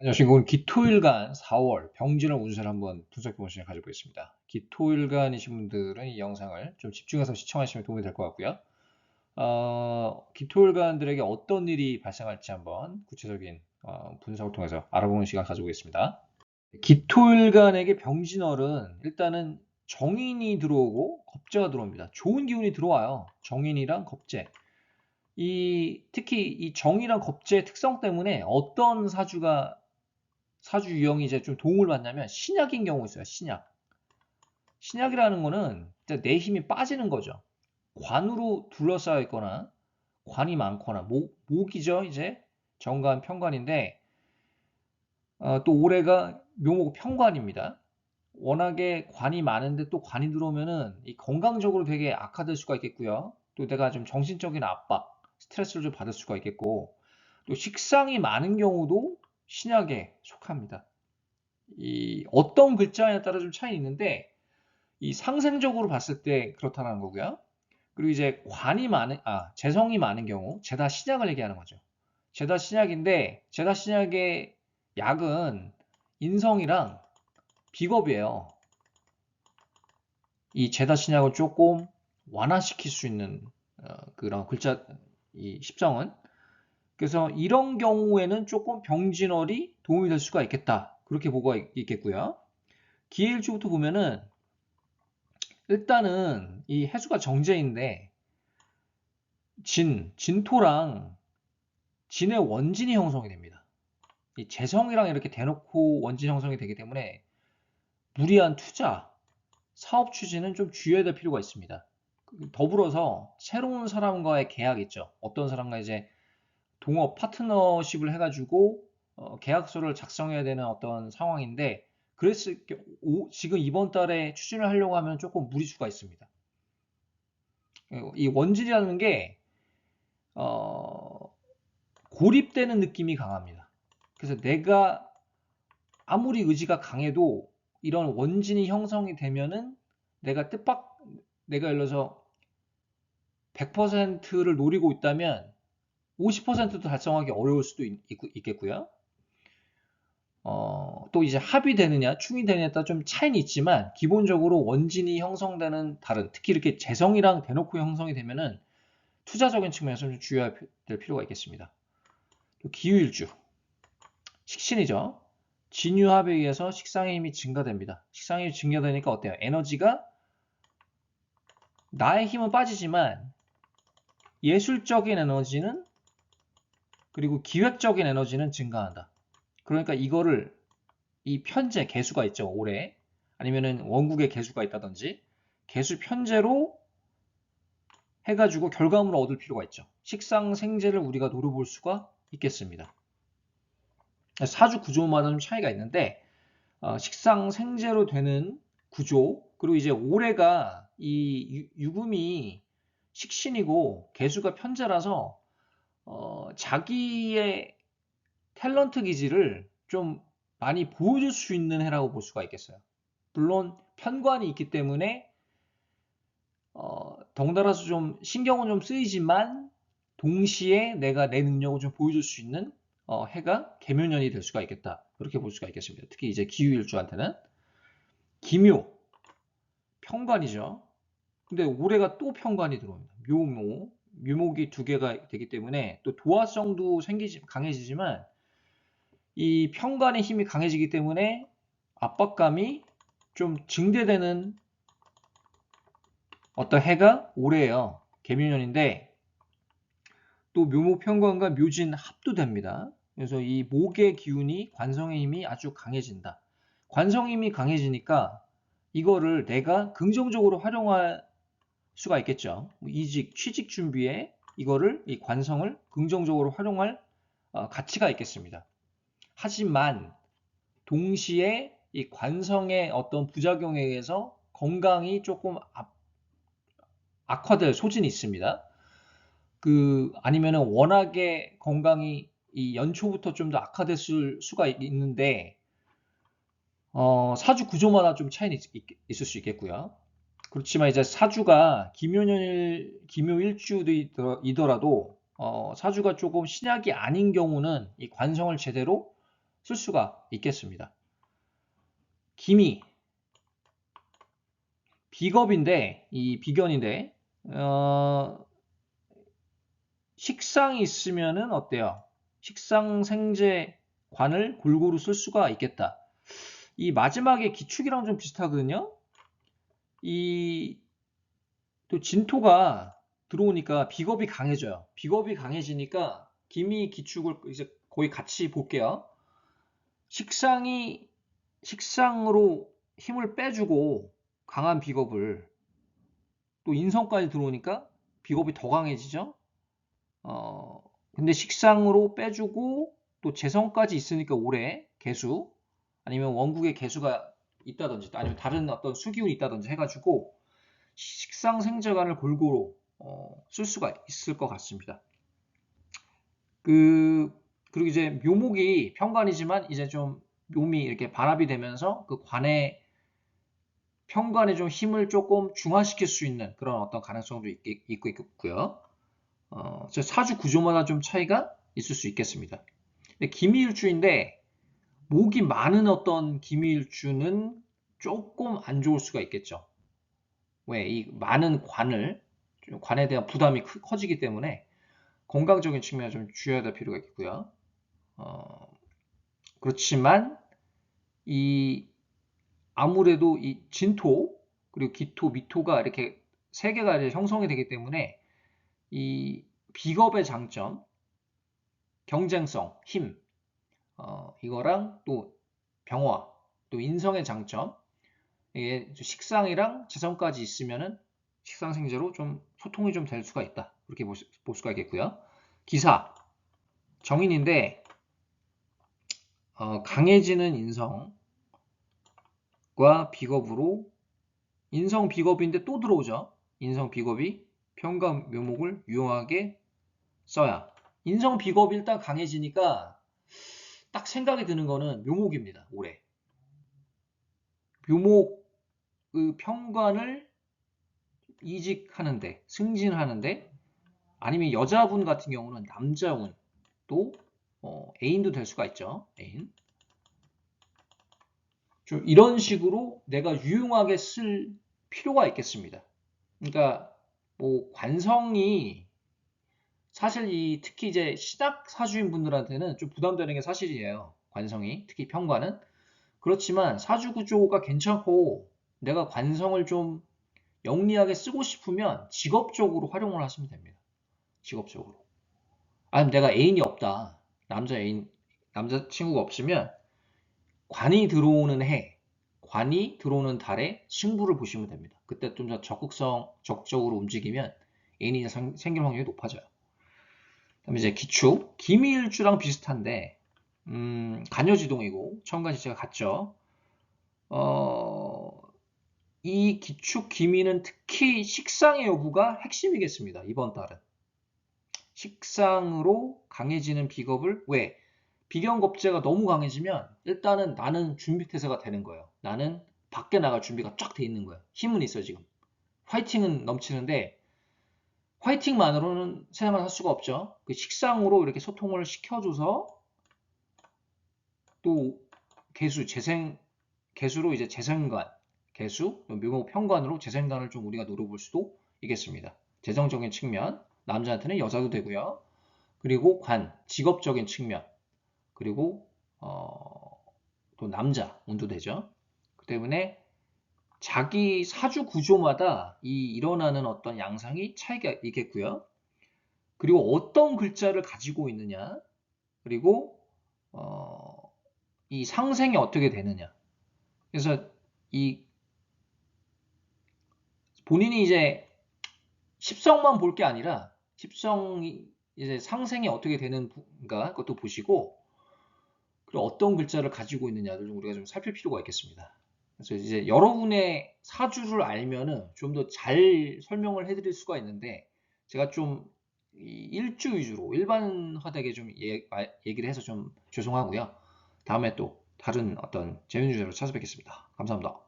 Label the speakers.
Speaker 1: 안녕하십니까. 오늘 기토일간 4월 병진월 운세를 한번 분석해보는 시간 가져보겠습니다. 기토일간이신 분들은 이 영상을 좀 집중해서 시청하시면 도움이 될 것 같고요. 기토일간들에게 어떤 일이 발생할지 한번 구체적인 분석을 통해서 알아보는 시간 가져보겠습니다. 기토일간에게 병진월은 일단은 정인이 들어오고 겁재가 들어옵니다. 좋은 기운이 들어와요. 정인이랑 겁재. 특히 이 정이랑 겁재의 특성 때문에 어떤 사주 유형이 이제 좀 도움을 받냐면 신약인 경우 있어요. 신약. 신약이라는 거는 내 힘이 빠지는 거죠. 관으로 둘러싸여 있거나 관이 많거나 목이죠. 이제 정관 편관인데 또 올해가 묘목 편관입니다. 워낙에 관이 많은데 또 관이 들어오면은 이 건강적으로 되게 악화될 수가 있겠고요. 또 내가 좀 정신적인 압박, 스트레스를 좀 받을 수가 있겠고 또 식상이 많은 경우도 신약에 속합니다. 이 어떤 글자에 따라 좀 차이 있는데 이 상생적으로 봤을 때 그렇다는 거고요. 그리고 이제 재성이 많은 경우 제다 신약을 얘기하는 거죠. 제다 신약인데 제다 신약의 약은 인성이랑 비겁이에요. 이 제다 신약을 조금 완화시킬 수 있는 그런 글자 이 십성은 그래서 이런 경우에는 조금 병진월이 도움이 될 수가 있겠다. 그렇게 보고 있겠고요. 기일주부터 보면은 일단은 이 해수가 정제인데 진토랑 진의 원진이 형성이 됩니다. 이 재성이랑 이렇게 대놓고 원진 형성이 되기 때문에 무리한 투자, 사업 추진은 좀 주의해야 될 필요가 있습니다. 더불어서 새로운 사람과의 계약 있죠. 어떤 사람과 이제 동업 파트너십을 해가지고 계약서를 작성해야 되는 어떤 상황인데 지금 이번 달에 추진을 하려고 하면 조금 무리수가 있습니다. 이 원진이라는 게 고립되는 느낌이 강합니다. 그래서 내가 아무리 의지가 강해도 이런 원진이 형성이 되면은 내가 예를 들어서 100%를 노리고 있다면 50%도 달성하기 어려울 수도 있겠고요. 또 이제 합이 되느냐, 충이 되느냐에 따라 좀 차이는 있지만 기본적으로 원진이 형성되는 특히 이렇게 재성이랑 대놓고 형성이 되면은 투자적인 측면에서 좀 주의해야 될 필요가 있겠습니다. 또 기후일주. 식신이죠. 진유합에 의해서 식상의 힘이 증가됩니다. 식상의 힘이 증가되니까 어때요? 에너지가 나의 힘은 빠지지만 예술적인 에너지는 그리고 기획적인 에너지는 증가한다. 그러니까 이거를 이 편제 개수가 있죠. 올해 아니면은 원국에 개수가 있다든지 개수 편제로 해가지고 결과물을 얻을 필요가 있죠. 식상생재를 우리가 노려볼 수가 있겠습니다. 사주 구조마다 좀 차이가 있는데 식상생재로 되는 구조 그리고 이제 올해가 이 유금이 식신이고 개수가 편재라서 자기의 탤런트 기질을 좀 많이 보여줄 수 있는 해라고 볼 수가 있겠어요. 물론 편관이 있기 때문에 덩달아서 좀 신경은 좀 쓰이지만 동시에 내가 내 능력을 좀 보여줄 수 있는 해가 개묘년이 될 수가 있겠다. 그렇게 볼 수가 있겠습니다. 특히 이제 기후일주한테는 기묘, 편관이죠. 근데 올해가 또 편관이 들어옵니다. 묘목이 두 개가 되기 때문에 또 도화성도 강해지지만 이 편관의 힘이 강해지기 때문에 압박감이 좀 증대되는 어떤 해가 올해예요. 개묘년인데 또 묘목 편관과 묘진 합도 됩니다. 그래서 이 목의 기운이 관성의 힘이 아주 강해진다. 관성의 힘이 강해지니까 이거를 내가 긍정적으로 활용할 수가 있겠죠. 이직, 취직 준비에 이 관성을 긍정적으로 활용할 가치가 있겠습니다. 하지만 동시에 이 관성의 어떤 부작용에 의해서 건강이 조금 악화될 소진이 있습니다. 아니면은 워낙에 건강이 이 연초부터 좀 더 악화됐을 수가 있는데, 사주 구조마다 좀 차이는 있을 수 있겠고요. 그렇지만 이제 사주가 기묘일주이더라도, 사주가 조금 신약이 아닌 경우는 이 관성을 제대로 쓸 수가 있겠습니다. 기미, 비겁인데, 이 비견인데, 식상이 있으면은 어때요? 식상생재관을 골고루 쓸 수가 있겠다. 이 마지막에 기축이랑 좀 비슷하거든요. 이 또 진토가 들어오니까 비겁이 강해져요. 비겁이 강해지니까 기미 기축을 이제 거의 같이 볼게요. 식상으로 힘을 빼주고 강한 비겁을 또 인성까지 들어오니까 비겁이 더 강해지죠. 근데 식상으로 빼주고 또 재성까지 있으니까 올해 개수 아니면 원국에 개수가 있다든지 아니면 다른 어떤 수기운이 있다든지 해가지고 식상생재관을 골고루 쓸 수가 있을 것 같습니다. 그리고 이제 묘목이 편관이지만 이제 좀 묘미 이렇게 반합이 되면서 그 관의 편관에 좀 힘을 조금 중화시킬 수 있는 그런 어떤 가능성도 있고 있고요. 사주 구조마다 좀 차이가 있을 수 있겠습니다. 기미일주인데 목이 많은 어떤 기미일주는 조금 안 좋을 수가 있겠죠. 왜? 이 많은 관에 대한 부담이 커지기 때문에 건강적인 측면에 좀 주의해야 될 필요가 있고요. 그렇지만 아무래도 이 진토 그리고 기토, 미토가 이렇게 세 개가 이제 형성이 되기 때문에 이 비겁의 장점, 경쟁성, 힘, 이거랑 또 병화, 또 인성의 장점, 이게 식상이랑 재성까지 있으면은 식상생재로 좀 소통이 좀 될 수가 있다. 그렇게 볼 수가 있겠고요. 기사, 정인인데 강해지는 인성과 비겁으로 인성 비겁인데 또 들어오죠. 인성 비겁이 편관 묘목을 유용하게 써야. 인성 비겁이 일단 강해지니까 딱 생각이 드는 거는 묘목입니다. 올해. 묘목 그 편관을 이직하는데 승진하는데 아니면 여자분 같은 경우는 남자운 또 애인도 될 수가 있죠. 애인. 좀 이런 식으로 내가 유용하게 쓸 필요가 있겠습니다. 그러니까 뭐 관성이 사실 특히 이제 시작 사주인 분들한테는 좀 부담되는 게 사실이에요. 관성이 특히 편관은 그렇지만 사주 구조가 괜찮고 내가 관성을 좀 영리하게 쓰고 싶으면 직업적으로 활용을 하시면 됩니다. 직업적으로. 아니면 내가 애인이 없다. 남자친구가 없으면 관이 들어오는 관이 들어오는 달에 승부를 보시면 됩니다. 그때 좀 더 적극적으로 움직이면 애인이 생길 확률이 높아져요. 그다음에 이제 기축, 기미일주랑 비슷한데, 간여지동이고, 천간지체가 같죠. 이 기축 기미는 특히 식상의 여부가 핵심이겠습니다. 이번 달은. 식상으로 강해지는 비겁을 왜? 비견겁제가 너무 강해지면 일단은 나는 준비태세가 되는 거예요. 나는 밖에 나갈 준비가 쫙 돼 있는 거예요. 힘은 있어 지금. 화이팅은 넘치는데 화이팅만으로는 세상을 할 수가 없죠. 그 식상으로 이렇게 소통을 시켜줘서 또 개수로 이제 재생관, 묘목 편관으로 재생관을 좀 우리가 노려볼 수도 있겠습니다. 재정적인 측면, 남자한테는 여자도 되고요. 그리고 직업적인 측면, 그리고 또 남자 운도 되죠. 그 때문에 자기 사주 구조마다 일어나는 어떤 양상이 차이가 있겠고요. 그리고 어떤 글자를 가지고 있느냐, 그리고 이 상생이 어떻게 되느냐. 그래서 본인이 이제 십성만 볼 게 아니라 십성이 이제 상생이 어떻게 되는가 그것도 보시고 그리고 어떤 글자를 가지고 있느냐를 우리가 좀 살필 필요가 있겠습니다. 그래서 이제 여러분의 사주를 알면은 좀 더 잘 설명을 해드릴 수가 있는데 제가 좀 일주 위주로 일반화되게 좀 얘기를 해서 좀 죄송하고요. 다음에 또 다른 어떤 재밌는 주제로 찾아뵙겠습니다. 감사합니다.